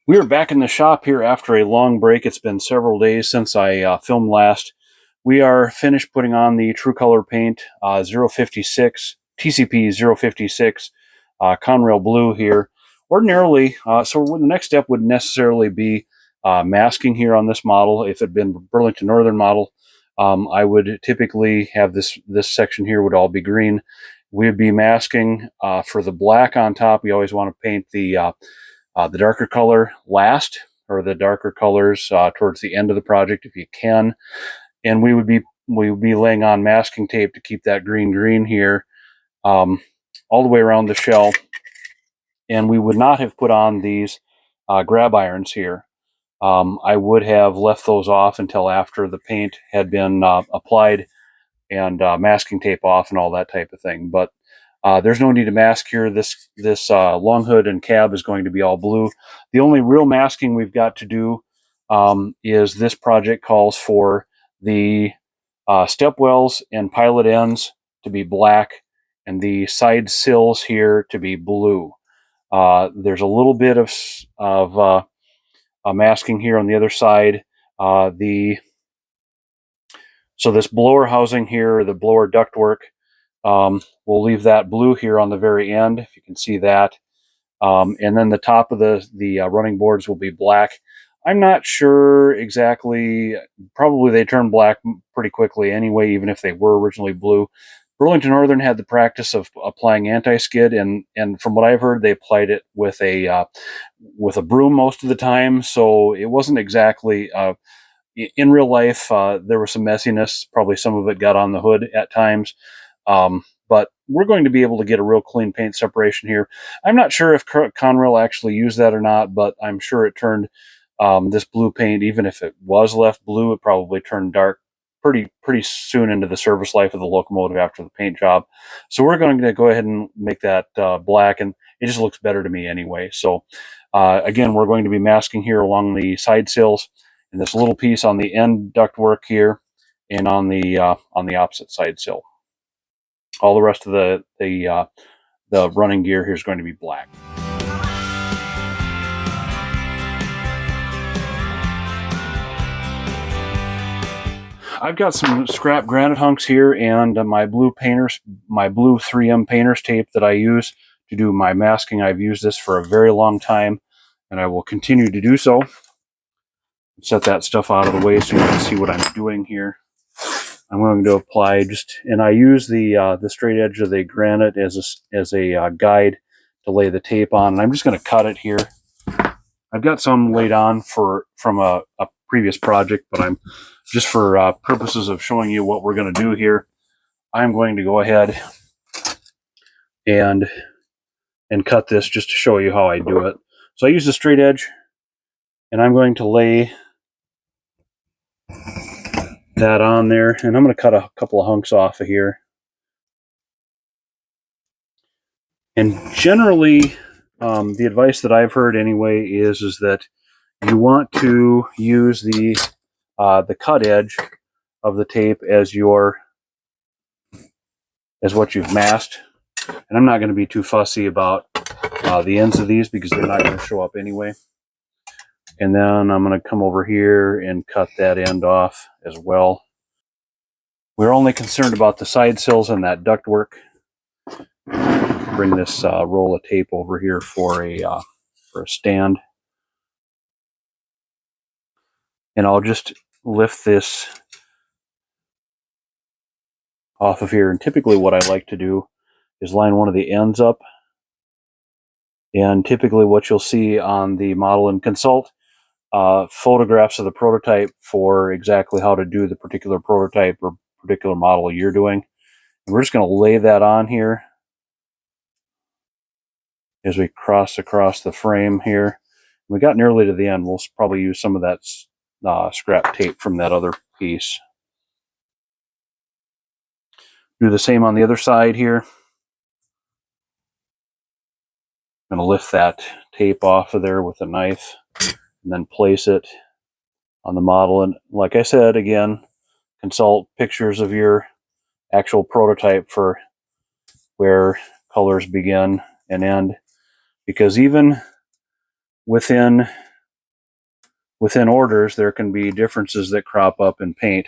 We are back in the shop here after a long break. It's been several days since I filmed last. We are finished putting on the True Color Paint 056, TCP 056 Conrail Blue here. Ordinarily, so the next step would necessarily be masking here on this model. If it had been Burlington Northern model, I would typically have this section here would all be green. We would be masking for the black on top. We always want to paint the darker color last, or the darker colors towards the end of the project if you can. And we would be laying on masking tape to keep that green here all the way around the shell. And we would not have put on these grab irons here. I would have left those off until after the paint had been applied and masking tape off and all that type of thing. But there's no need to mask here. This long hood and cab is going to be all blue. The only real masking we've got to do is this project calls for the step wells and pilot ends to be black and the side sills here to be blue. There's a little bit of masking here on the other side. So this blower housing here, the blower ductwork, we'll leave that blue here on the very end, if you can see that. And then the top of the running boards will be black. I'm not sure exactly. Probably they turn black pretty quickly anyway, even if they were originally blue. Burlington Northern had the practice of applying anti-skid, and from what I've heard, they applied it with a broom most of the time. So it wasn't exactly. In real life, there was some messiness. Probably some of it got on the hood at times. But we're going to be able to get a real clean paint separation here. I'm not sure if Conrail actually used that or not, but I'm sure it turned this blue paint, even if it was left blue, it probably turned dark pretty soon into the service life of the locomotive after the paint job. So we're going to go ahead and make that black, and it just looks better to me anyway. So again, we're going to be masking here along the side sills, and this little piece on the end ductwork here, and on the opposite side sill. All the rest of the running gear here is going to be black. I've got some scrap granite hunks here and my blue 3M painter's tape that I use to do my masking. I've used this for a very long time, and I will continue to do so. Set that stuff out of the way so you can see what I'm doing here. I'm going to apply and I use the straight edge of the granite as a guide to lay the tape on. And I'm just going to cut it here. I've got some laid on from a previous project, but I'm just for purposes of showing you what we're going to do here. I'm going to go ahead and cut this just to show you how I do it. So I use the straight edge, and I'm going to lay that on there, and I'm going to cut a couple of hunks off of here. And generally, the advice that I've heard anyway is that you want to use the cut edge of the tape as what you've masked. And I'm not going to be too fussy about the ends of these because they're not going to show up anyway. And then I'm going to come over here and cut that end off as well. We're only concerned about the side sills and that ductwork. Bring this roll of tape over here for a stand. And I'll just lift this off of here. And typically what I like to do is line one of the ends up. And typically what you'll see on the model, and consult photographs of the prototype for exactly how to do the particular prototype or particular model you're doing. And we're just going to lay that on here as we cross across the frame here. We got nearly to the end. We'll probably use some of that scrap tape from that other piece. Do the same on the other side here. I'm going to lift that tape off of there with a knife and then place it on the model. And like I said, again, consult pictures of your actual prototype for where colors begin and end, because even within within orders, there can be differences that crop up in paint.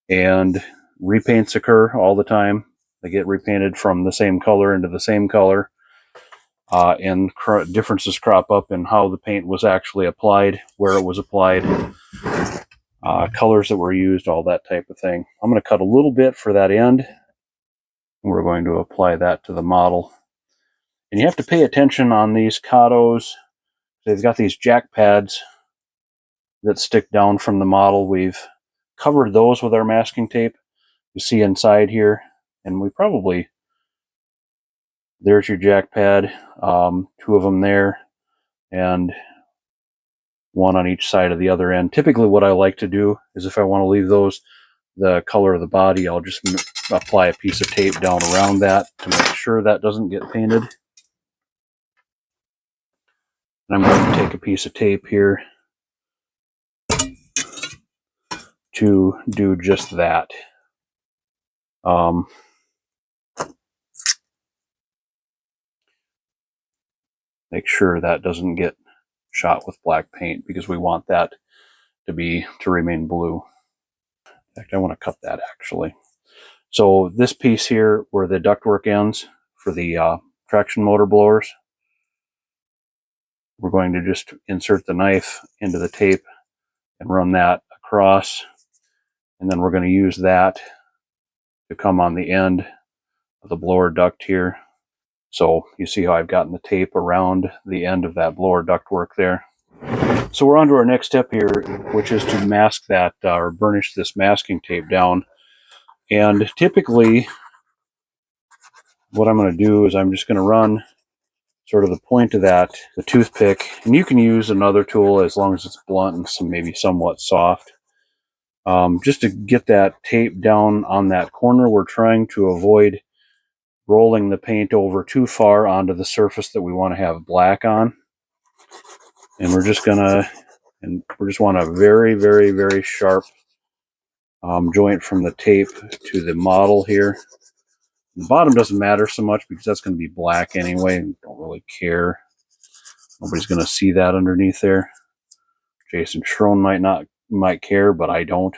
And repaints occur all the time. They get repainted from the same color into the same color. And differences crop up in how the paint was actually applied, where it was applied, colors that were used, all that type of thing. I'm going to cut a little bit for that end. We're going to apply that to the model. And you have to pay attention on these Katos. They've got these jack pads that stick down from the model. We've covered those with our masking tape. You see inside here, and we probably, there's your jack pad, 2 of them there, and 1 on each side of the other end. Typically what I like to do is, if I want to leave those the color of the body, I'll just apply a piece of tape down around that to make sure that doesn't get painted. And I'm going to take a piece of tape here to do just that. Make sure that doesn't get shot with black paint, because we want that to remain blue. In fact, I want to cut that actually. So this piece here, where the ductwork ends for the traction motor blowers, we're going to just insert the knife into the tape and run that across, and then we're going to use that to come on the end of the blower duct here. So you see how I've gotten the tape around the end of that blower ductwork there. So we're on to our next step here, which is to mask that or burnish this masking tape down. And typically what I'm going to do is I'm just going to run sort of the point of the toothpick, and you can use another tool as long as it's blunt and maybe somewhat soft, just to get that tape down on that corner. We're trying to avoid rolling the paint over too far onto the surface that we want to have black on. And we just want a very, very, very sharp joint from the tape to the model here. The bottom doesn't matter so much because that's going to be black anyway. Don't really care. Nobody's going to see that underneath there. Jason Schroen might care, but I don't.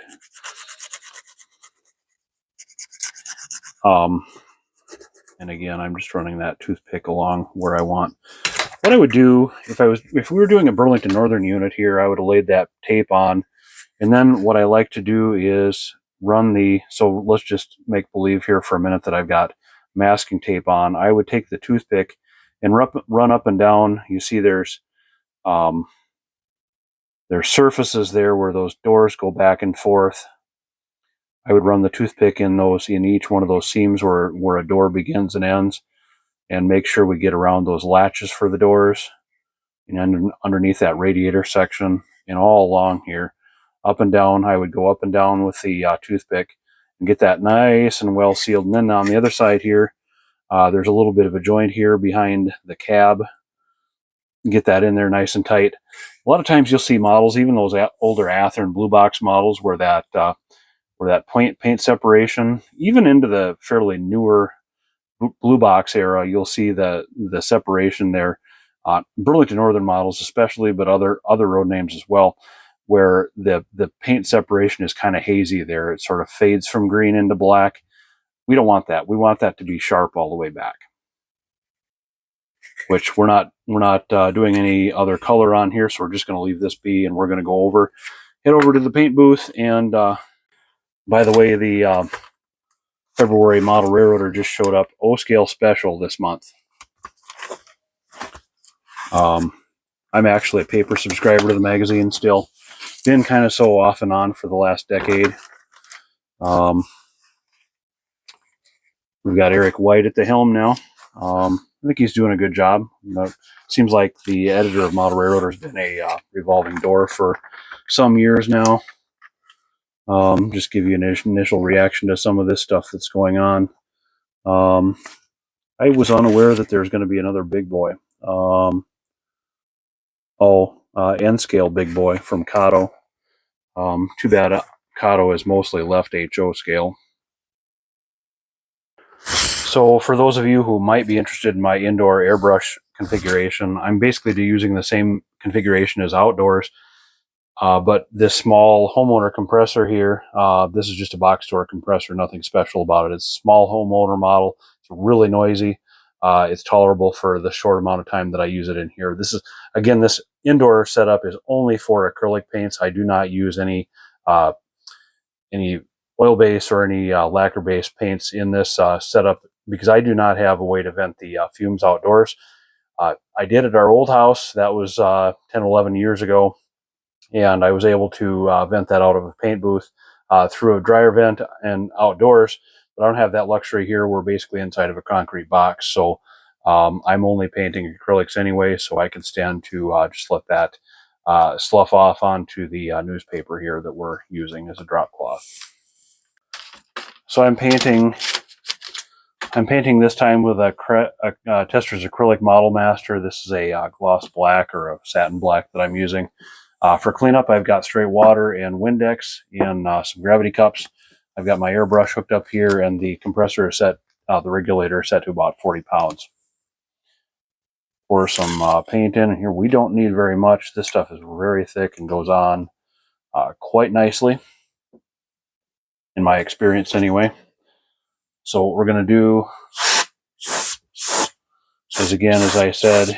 And again, I'm just running that toothpick along where I want. What I would do if we were doing a Burlington Northern unit here, I would have laid that tape on. And then what I like to do is so let's just make believe here for a minute that I've got masking tape on. I would take the toothpick and run up and down. You see there's surfaces there where those doors go back and forth. I would run the toothpick in each one of those seams where a door begins and ends, and make sure we get around those latches for the doors, and underneath that radiator section, and all along here, up and down. I would go up and down with the toothpick and get that nice and well sealed. And then on the other side here, there's a little bit of a joint here behind the cab. Get that in there nice and tight. A lot of times you'll see models, even those older Athearn blue box models, where that paint separation, even into the fairly newer blue box era, you'll see the separation there. Burlington Northern models especially, but other road names as well, where the paint separation is kind of hazy there. It sort of fades from green into black. We don't want that. We want that to be sharp all the way back, which we're not doing any other color on here, so we're just going to leave this be, and we're going to head over to the paint booth. And by the way, the February model railroader just showed up, O-scale special this month. I'm actually a paper subscriber to the magazine still. Been kind of so off and on for the last decade. We've got Eric White at the helm now. I think he's doing a good job. Seems like the editor of Model Railroader has been a revolving door for some years now. Just give you an initial reaction to some of this stuff that's going on. I was unaware that there's going to be another big boy. N-scale big boy from Kato. Too bad Kato is mostly left HO scale. So for those of you who might be interested in my indoor airbrush configuration, I'm basically using the same configuration is outdoors. But this small homeowner compressor here, this is just a box store compressor, nothing special about it. It's a small homeowner model. It's really noisy. It's tolerable for the short amount of time that I use it in here. This is, again, this indoor setup is only for acrylic paints. I do not use any oil-based or any lacquer-based paints in this setup because I do not have a way to vent the fumes outdoors. I did at our old house. That was 10, 11 years ago. And I was able to vent that out of a paint booth through a dryer vent and outdoors. But I don't have that luxury here. We're basically inside of a concrete box. So I'm only painting acrylics anyway, so I can stand to just let that slough off onto the newspaper here that we're using as a drop cloth. So I'm painting this time with a Tester's Acrylic Model Master. This is a gloss black or a satin black that I'm using. For cleanup, I've got straight water and Windex and some gravity cups. I've got my airbrush hooked up here, and the compressor is set, the regulator is set to about 40 pounds. Pour some paint in here. We don't need very much. This stuff is very thick and goes on quite nicely, in my experience anyway. So what we're going to do is, again, as I said,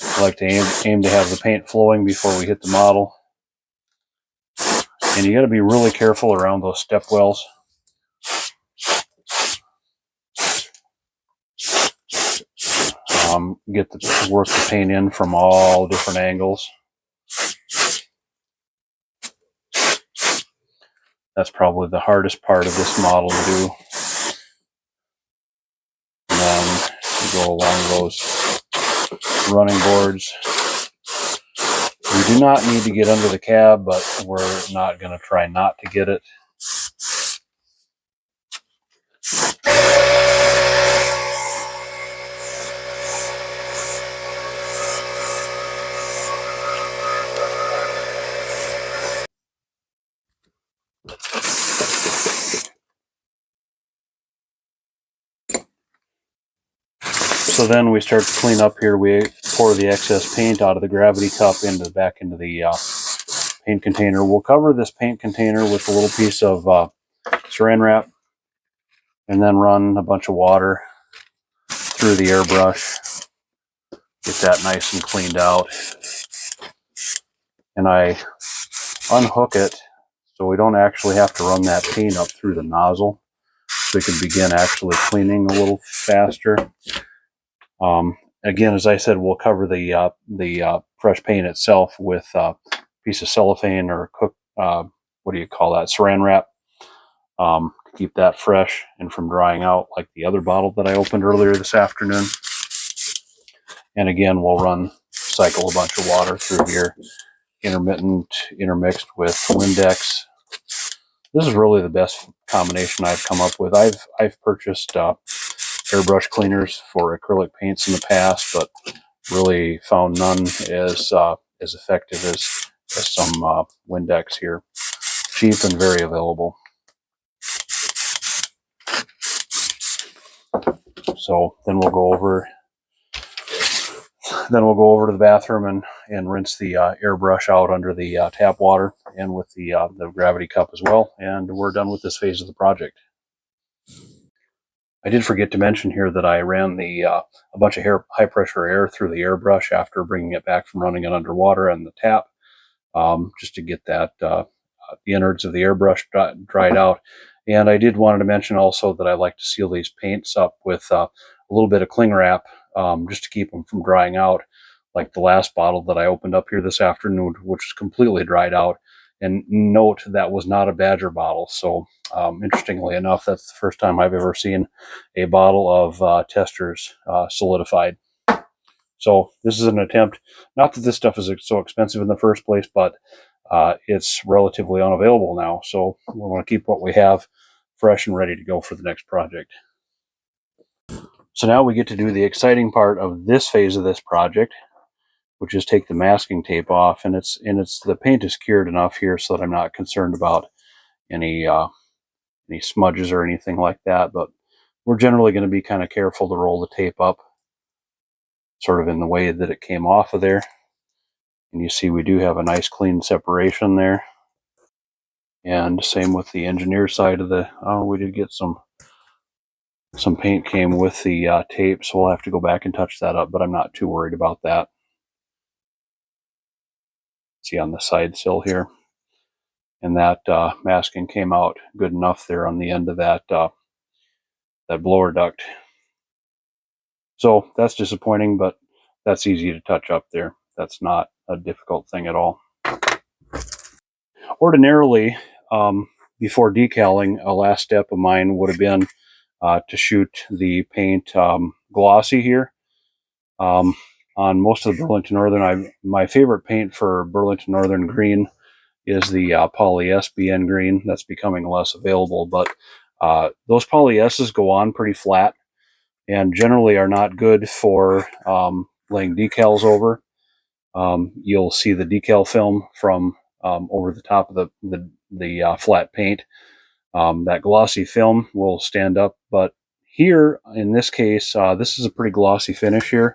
I like to aim to have the paint flowing before we hit the model. And you got to be really careful around those step wells. Work the paint in from all different angles. That's probably the hardest part of this model to do. And then you go along those running boards. We do not need to get under the cab, but we're not going to try not to get it. So then we start to clean up here. We pour the excess paint out of the gravity cup back into the paint container. We'll cover this paint container with a little piece of saran wrap and then run a bunch of water through the airbrush. Get that nice and cleaned out. And I unhook it so we don't actually have to run that paint up through the nozzle. So we can begin actually cleaning a little faster. Again, as I said, we'll cover the fresh paint itself with a piece of cellophane or what do you call that, saran wrap, to keep that fresh and from drying out like the other bottle that I opened earlier this afternoon. And again, we'll cycle a bunch of water through here, intermixed with Windex. This is really the best combination I've come up with. I've purchased airbrush cleaners for acrylic paints in the past, but really found none as effective as some Windex here. Cheap and very available. So then we'll go over to the bathroom and rinse the airbrush out under the tap water and with the gravity cup as well, and we're done with this phase of the project. I did forget to mention here that I ran a bunch of high pressure air through the airbrush after bringing it back from running it underwater and the tap, just to get that the innards of the airbrush dried out. And I did wanted to mention also that I like to seal these paints up with a little bit of cling wrap, just to keep them from drying out, like the last bottle that I opened up here this afternoon, which is completely dried out. And note, that was not a Badger bottle. So interestingly enough, that's the first time I've ever seen a bottle of Tester's solidified. So this is an attempt, not that this stuff is so expensive in the first place, but it's relatively unavailable now. So we want to keep what we have fresh and ready to go for the next project. So now we get to do the exciting part of this phase of this project, which is take the masking tape off. And the paint is cured enough here so that I'm not concerned about any smudges or anything like that. But we're generally going to be kind of careful to roll the tape up sort of in the way that it came off of there. And you see we do have a nice clean separation there. And same with the engineer side of the, oh, we did get some paint came with the tape, so we'll have to go back and touch that up, but I'm not too worried about that. See on the side sill here. And that masking came out good enough there on the end of that blower duct. So that's disappointing, but that's easy to touch up there. That's not a difficult thing at all. Ordinarily, before decaling, a last step of mine would have been to shoot the paint glossy here. On most of the Burlington Northern, my favorite paint for Burlington Northern green is the Poly S BN green. That's becoming less available, but those Poly S's go on pretty flat and generally are not good for laying decals over. You'll see the decal film from over the top of the flat paint. That glossy film will stand up, but here in this case, this is a pretty glossy finish here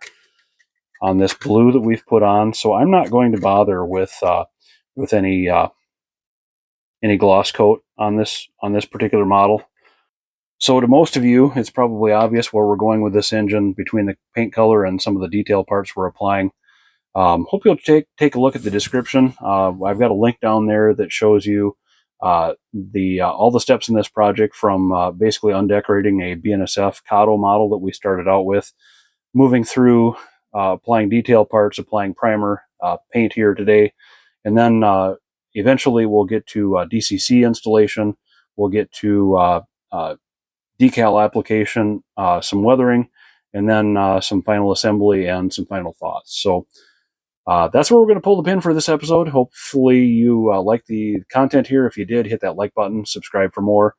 on this blue that we've put on. So I'm not going to bother with any gloss coat on this particular model. So to most of you, it's probably obvious where we're going with this engine between the paint color and some of the detail parts we're applying. Hope you'll take a look at the description. I've got a link down there that shows you all the steps in this project, from basically undecorating a BNSF Kato model that we started out with, moving through applying detail parts, applying primer, paint here today, and then eventually we'll get to DCC installation. We'll get to decal application, some weathering, and then some final assembly and some final thoughts. So that's where we're going to pull the pin for this episode. Hopefully you like the content here. If you did, hit that like button, subscribe for more,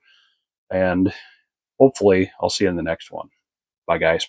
and hopefully I'll see you in the next one. Bye, guys.